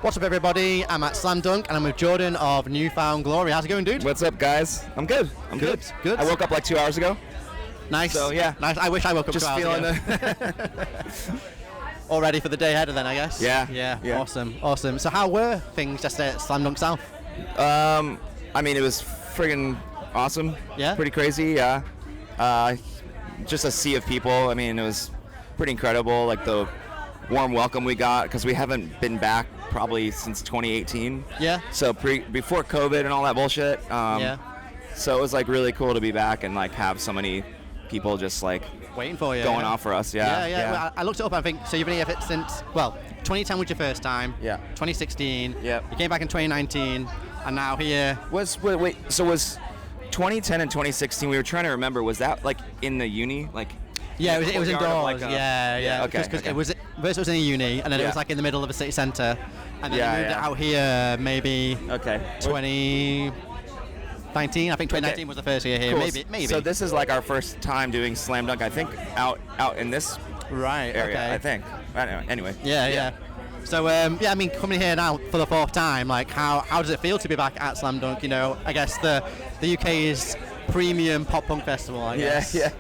What's up, everybody? I'm at Slam Dunk, and I'm with Jordan of Newfound Glory. How's it going, dude? What's up, guys? I'm good. I'm good. Good. I woke up like 2 hours ago. Nice. So, yeah. Nice. I wish I woke up Just 2 hours feeling ago. All ready for the day ahead, then, I guess? Yeah. Awesome. So how were things just at Slam Dunk South? I mean, it was friggin' awesome. Yeah? Pretty crazy, yeah. Just a sea of people. I mean, it was pretty incredible, like the warm welcome we got, because we haven't been back probably since 2018. Yeah. So before COVID and all that bullshit. Yeah. So it was like really cool to be back and like have so many people just like waiting for you, going off for us. Yeah. Well, I looked it up. I think so. You've been here since 2010 was your first time. Yeah. 2016. Yep. You came back in 2019, and now here. Wait. So was 2010 and 2016? We were trying to remember. Was that like in the uni? Like. Yeah, it was indoors. Like yeah. Okay. Because it was first it was in a uni, and then it was like in the middle of a city centre, and then you moved it out here maybe 2019. I think 2019 was the first year here. Cool. Maybe. So this is like our first time doing Slam Dunk. I think out in this area. Okay. I think. Anyway. Yeah. So I mean, coming here now for the fourth time, like how does it feel to be back at Slam Dunk? You know, I guess the UK's premium pop punk festival. I guess. Yeah.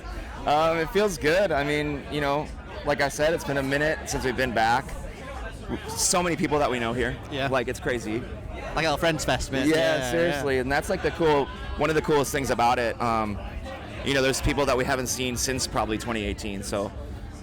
It feels good. I mean, you know, like I said, it's been a minute since we've been back. So many people that we know here. Yeah. Like, it's crazy. Like a little friends fest, man. Yeah, seriously. Yeah. And that's like one of the coolest things about it. You know, there's people that we haven't seen since probably 2018. So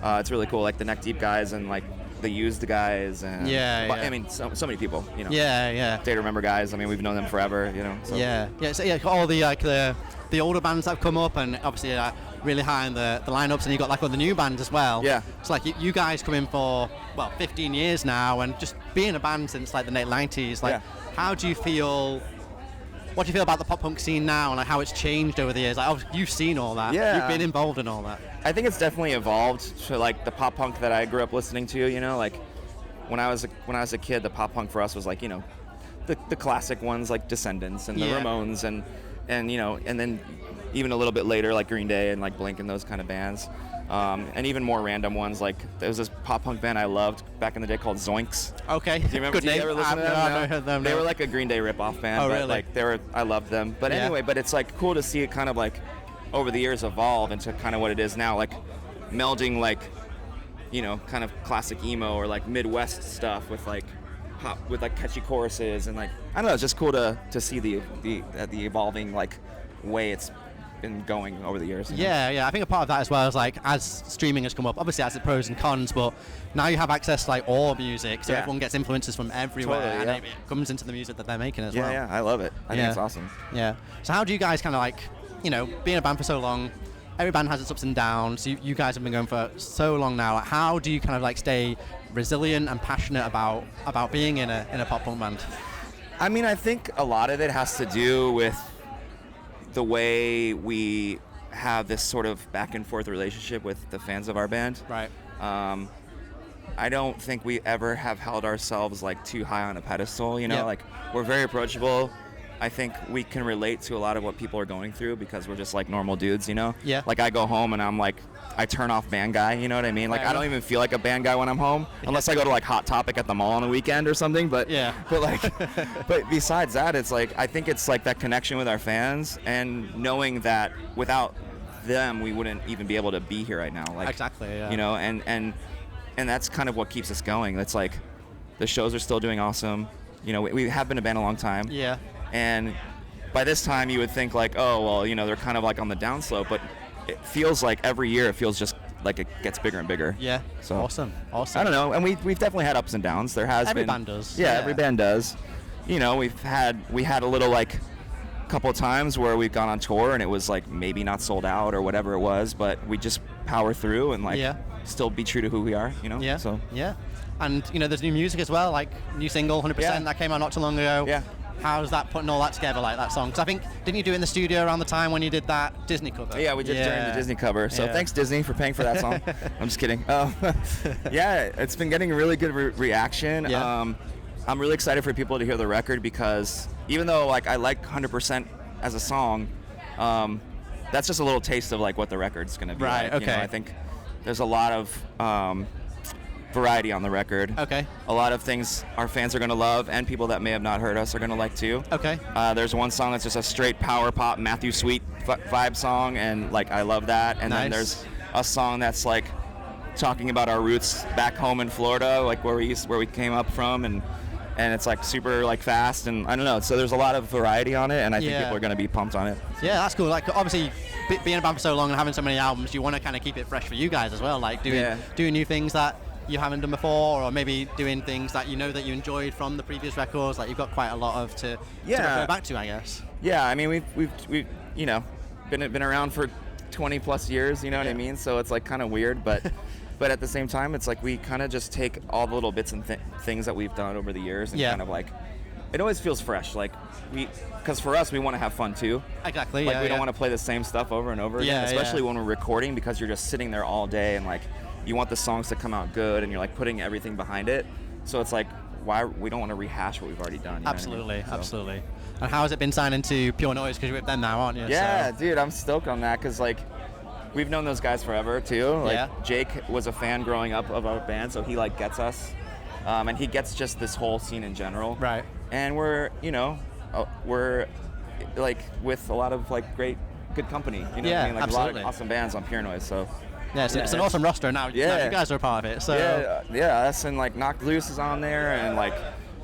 it's really cool. Like the Neck Deep guys and like the Used guys. And I mean, so many people, you know. Yeah. Day to Remember guys. I mean, we've known them forever, you know. So. Yeah. So all the like the older bands that have come up, and obviously really high in the lineups, and you got like all the new bands as well. Yeah. It's like you guys come in for 15 years now, and just being a band since like the late 90s. Like, how do you feel? What do you feel about the pop punk scene now, and like how it's changed over the years? Like, obviously, you've seen all that. Yeah. You've been involved in all that. I think it's definitely evolved to like the pop punk that I grew up listening to. You know, like when I was a kid, the pop punk for us was like, you know, the classic ones like Descendants and the Ramones and you know, and then even a little bit later like Green Day and like Blink and those kind of bands. And even more random ones, like there was this pop punk band I loved back in the day called Zoinks. Okay. Do you remember? Good name. Ever listen to them? I've never heard them. They were like a Green Day ripoff band. Oh, but really? Like I loved them. But anyway, but it's like cool to see it kind of like over the years evolve into kind of what it is now, like melding like, you know, kind of classic emo or like Midwest stuff with like pop with like catchy choruses and like I don't know, it's just cool to see the evolving like way it's been going over the years. Yeah. I think a part of that as well is like as streaming has come up, obviously it has the pros and cons, but now you have access to like all music, so everyone gets influences from everywhere, and it comes into the music that they're making as well. Yeah, I love it. I think it's awesome. Yeah. So how do you guys kind of like, you know, being a band for so long, every band has its ups and downs. You guys have been going for so long now. How do you kind of like stay resilient and passionate about being in a pop punk band? I mean, I think a lot of it has to do with the way we have this sort of back and forth relationship with the fans of our band. Right. I don't think we ever have held ourselves like too high on a pedestal, you know, like we're very approachable. I think we can relate to a lot of what people are going through because we're just like normal dudes, you know? Yeah. Like I go home and I'm like, I turn off band guy, you know what I mean? Like I don't even feel like a band guy when I'm home, unless I go to like Hot Topic at the mall on the weekend or something. But but besides that, it's like I think it's like that connection with our fans and knowing that without them we wouldn't even be able to be here right now. Like exactly, yeah. You know, and that's kind of what keeps us going. It's like the shows are still doing awesome. You know, we have been a band a long time. Yeah. And by this time you would think like, oh, well, you know, they're kind of like on the downslope, but it feels like every year it feels just like it gets bigger and bigger. Yeah. So awesome. I don't know. And we've definitely had ups and downs. There has every been. Every band does. Yeah, every band does. You know, we had a little like couple of times where we've gone on tour and it was like maybe not sold out or whatever it was, but we just power through and like still be true to who we are, you know? Yeah. So yeah. And you know, there's new music as well, like new single 100% that came out not too long ago. Yeah. How's that putting all that together, like that song? Because I think, didn't you do it in the studio around the time when you did that Disney cover? Yeah, we did during the Disney cover. So thanks, Disney, for paying for that song. I'm just kidding. Yeah, it's been getting a really good reaction. Yeah. I'm really excited for people to hear the record because even though like I like 100% as a song, that's just a little taste of like what the record's going to be. Right. Like, okay. You know, I think there's a lot of variety on the record. Okay. A lot of things our fans are going to love, and people that may have not heard us are going to like too. Okay. There's one song that's just a straight power pop Matthew Sweet vibe song, and like I love that. And then there's a song that's like talking about our roots back home in Florida, like where we came up from, and it's like super like fast, and I don't know. So there's a lot of variety on it, and I think people are going to be pumped on it. Yeah, that's cool. Like obviously, being a band for so long and having so many albums, you want to kind of keep it fresh for you guys as well. Like doing new things that you haven't done before, or maybe doing things that you know that you enjoyed from the previous records. Like you've got quite a lot of to refer back to, I guess. Yeah, I mean we've you know been around for 20 plus years. You know what I mean? So it's like kind of weird, but. But at the same time, it's like we kind of just take all the little bits and things that we've done over the years and kind of like, it always feels fresh. Like because for us, we want to have fun too. Exactly. Like we don't want to play the same stuff over and over again, especially when we're recording, because you're just sitting there all day and like you want the songs to come out good and you're like putting everything behind it. So it's like we don't want to rehash what we've already done. You absolutely, know what I mean? Absolutely. And how has it been signing to Pure Noise? Because you're with them now, aren't you? Yeah, dude, I'm stoked on that because like. We've known those guys forever too. Like Jake was a fan growing up of our band, so he like gets us, and he gets just this whole scene in general. Right. And we're like with a lot of like good company. You know what I mean? Like absolutely. a lot of awesome bands on Pure Noise. So. Yeah, it's an awesome roster now. Yeah. Now you guys are a part of it. So. Yeah, us and like Knocked Loose is on there, and like,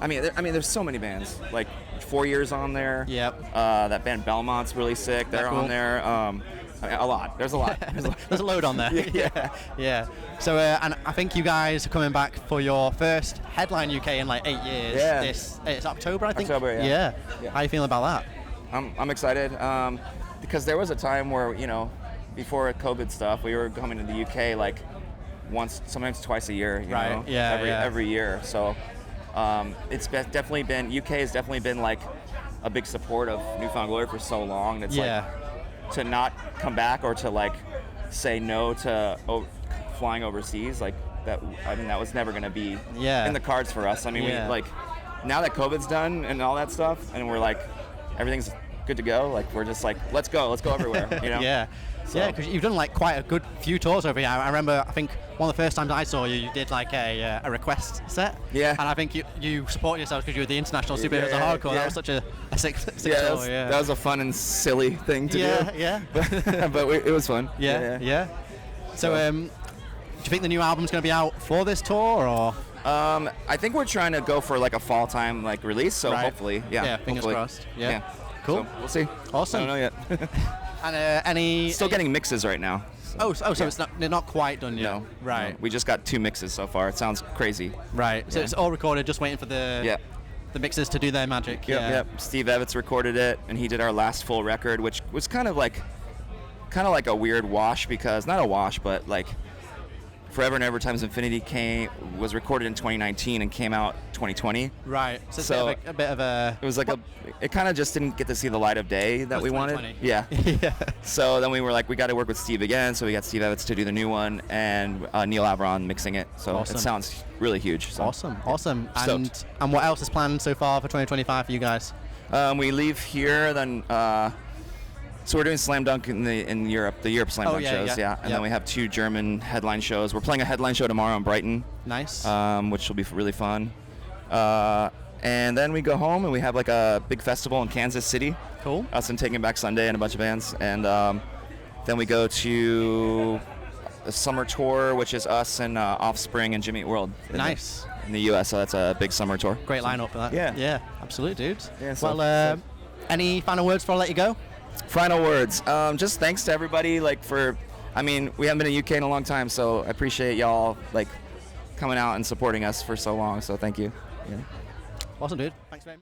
I mean, there's so many bands. Like 4 Years on there. Yep. That band Belmont's really sick. They're cool. on there. A lot. There's a lot. There's a load on there. Yeah. So, and I think you guys are coming back for your first headline UK in like 8 years. Yeah. It's October, I think. October, yeah. How are you feeling about that? I'm excited because there was a time where, before COVID stuff, we were coming to the UK like once, sometimes twice a year. You know? Every year. So it's definitely been, UK has definitely been like a big support of Newfound Glory for so long. And it's like, to not come back or to like say no to flying overseas, like that, I mean, that was never going to be in the cards for us. I mean, we like now that COVID's done and all that stuff, and we're like everything's good to go, like we're just like let's go everywhere, you know. Because you've done like quite a good few tours over here. I remember, I think one of the first times I saw you, you did like a request set. Yeah. And I think you support yourselves because you were the international superheroes of hardcore. That was such a sick tour. That was a fun and silly thing to do. Yeah. But it was fun. Yeah. So, do you think the new album's going to be out for this tour, or? I think we're trying to go for like a fall time like release. So hopefully, fingers crossed. Yeah. Cool. So we'll see. Awesome. I don't know yet. And still getting mixes right now. So it's not quite done yet. No. Right. No. We just got 2 mixes so far. It sounds crazy. Right. So it's all recorded, just waiting for the mixers to do their magic. Yep. Steve Evans recorded it, and he did our last full record, which was kind of like a weird wash, because not a wash, but like Forever and Ever Times Infinity was recorded in 2019 and came out 2020. Right. So it's a bit of a. It was like it kind of just didn't get to see the light of day that we wanted. Yeah. So then we were like, we got to work with Steve again. So we got Steve Evans to do the new one, and Neil Avron mixing it. So it sounds really huge. So. Awesome. And what else is planned so far for 2025 for you guys? We leave here then. So we're doing Slam Dunk in Europe, the Europe Slam Dunk shows, and then we have 2 German headline shows. We're playing a headline show tomorrow in Brighton. Nice. Which will be really fun. And then we go home and we have like a big festival in Kansas City. Cool. Us and Taking Back Sunday and a bunch of bands. And then we go to a summer tour, which is us and Offspring and Jimmy Eat World. Nice. In the U.S., so that's a big summer tour. Great lineup for that. Yeah, absolutely, dudes. Yeah, any final words before I let you go? Final words. Just thanks to everybody. We haven't been in UK in a long time, so I appreciate y'all coming out and supporting us for so long. So thank you. Yeah. Awesome, dude. Thanks very much.